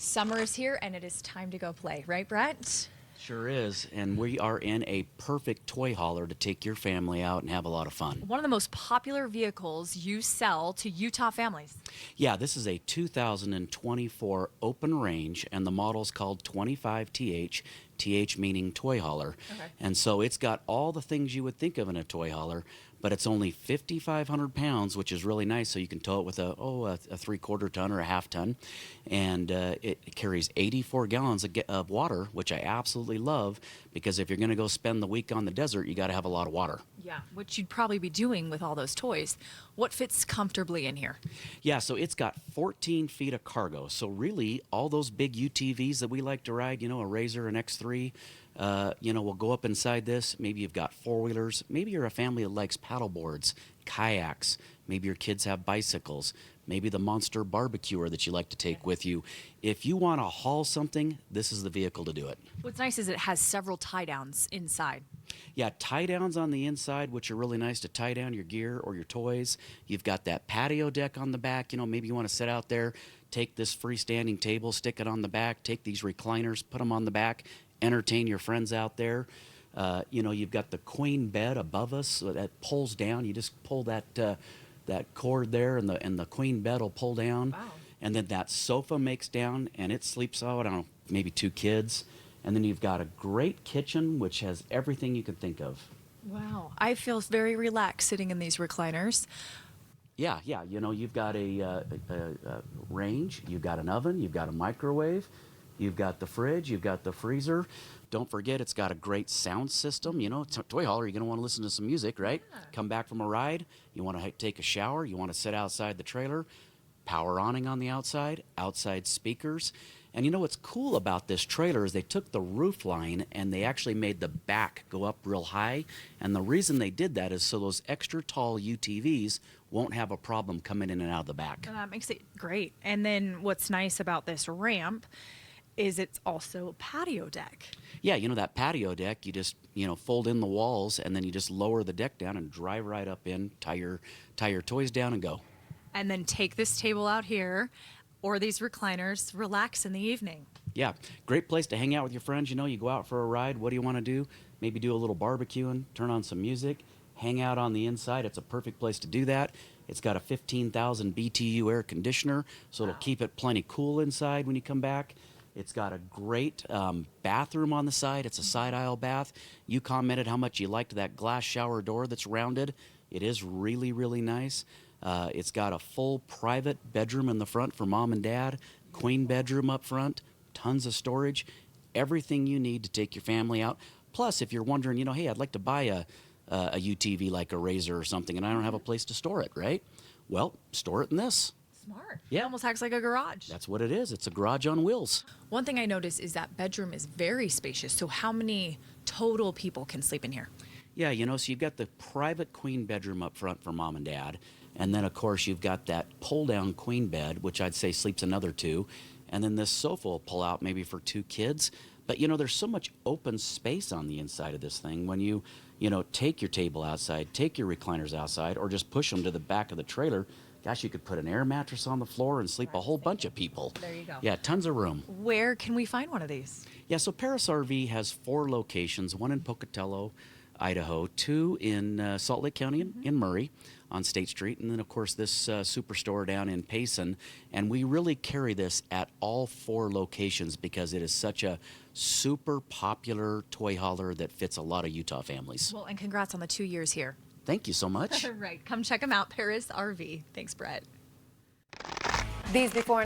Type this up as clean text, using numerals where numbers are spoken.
Summer is here and it is time to go play, right, Brett? Sure is, and we are in a perfect toy hauler to take your family out and have a lot of fun. One of the most popular vehicles you sell to Utah families. Yeah, this is a 2024 open range, and the model's called 25TH, TH meaning toy hauler. Okay. And so it's got all the things you would think of in a toy hauler, but it's only 5,500 pounds, which is really nice, so you can tow it with a 3/4 ton or a half ton. And it carries 84 gallons of water, which I absolutely love, because if you're going to go spend the week on the desert, you got to have a lot of water. Yeah, which you'd probably be doing with all those toys. What fits comfortably in here? Yeah, so it's got 14 feet of cargo. So really, all those big UTVs that we like to ride, a Razor, an X3, will go up inside this. Maybe you've got four-wheelers. Maybe you're a family that likes paddle boards, kayaks. Maybe your kids have bicycles. Maybe the monster barbecuer that you like to take with you. If you want to haul something, this is the vehicle to do it. What's nice is it has several tie-downs inside. Yeah, tie-downs on the inside, which are really nice to tie down your gear or your toys. You've got that patio deck on the back. Maybe you want to sit out there, take this freestanding table, stick it on the back, take these recliners, put them on the back, entertain your friends out there. You've got the queen bed above us that pulls down. You just pull that cord there, and the queen bed will pull down. Wow. And then that sofa makes down, and it sleeps out, I don't know, maybe 2 kids. And then you've got a great kitchen, which has everything you can think of. Wow. I feel very relaxed sitting in these recliners. Yeah. You've got a range, you've got an oven, you've got a microwave, you've got the fridge, you've got the freezer. Don't forget, it's got a great sound system. Toy hauler, you're going to want to listen to some music, right? Yeah. Come back from a ride, you want to take a shower, you want to sit outside the trailer, power awning on the outside speakers. And what's cool about this trailer is they took the roof line and they actually made the back go up real high. And the reason they did that is so those extra tall UTVs won't have a problem coming in and out of the back. That makes it great. And then what's nice about this ramp is it's also a patio deck. Yeah, that patio deck, you just, fold in the walls and then you just lower the deck down and drive right up in, tie your toys down and go. And then take this table out here or these recliners, relax in the evening. Yeah, great place to hang out with your friends. You go out for a ride. What do you want to do? Maybe do a little barbecuing, turn on some music, hang out on the inside. It's a perfect place to do that. It's got a 15,000 BTU air conditioner, so it'll keep it plenty cool inside when you come back. It's got a great bathroom on the side. It's a side aisle bath. You commented how much you liked that glass shower door that's rounded. It is really, really nice. It's got a full private bedroom in the front for mom and dad, queen bedroom up front, tons of storage, everything you need to take your family out. Plus, if you're wondering, hey, I'd like to buy a UTV like a Razor or something, and I don't have a place to store it, right? Well, store it in this. Smart. Yeah. It almost acts like a garage. That's what it is. It's a garage on wheels. One thing I noticed is that bedroom is very spacious. So how many total people can sleep in here? Yeah, so you've got the private queen bedroom up front for mom and dad. And then, of course, you've got that pull-down queen bed, which I'd say sleeps another 2. And then this sofa will pull out maybe for 2 kids. But, there's so much open space on the inside of this thing. When you take your table outside, take your recliners outside, or just push them to the back of the trailer, gosh, you could put an air mattress on the floor and sleep a whole bunch of people. There you go. Yeah, tons of room. Where can we find one of these? Yeah, so Parris RV has 4 locations, one in Pocatello, Idaho, 2 in Salt Lake County in Murray on State Street, and then, of course, this superstore down in Payson. And we really carry this at all 4 locations because it is such a super popular toy hauler that fits a lot of Utah families. Well, and congrats on the 2 years here. Thank you so much. Right. Come check them out, Parris RV. Thanks, Brett. These before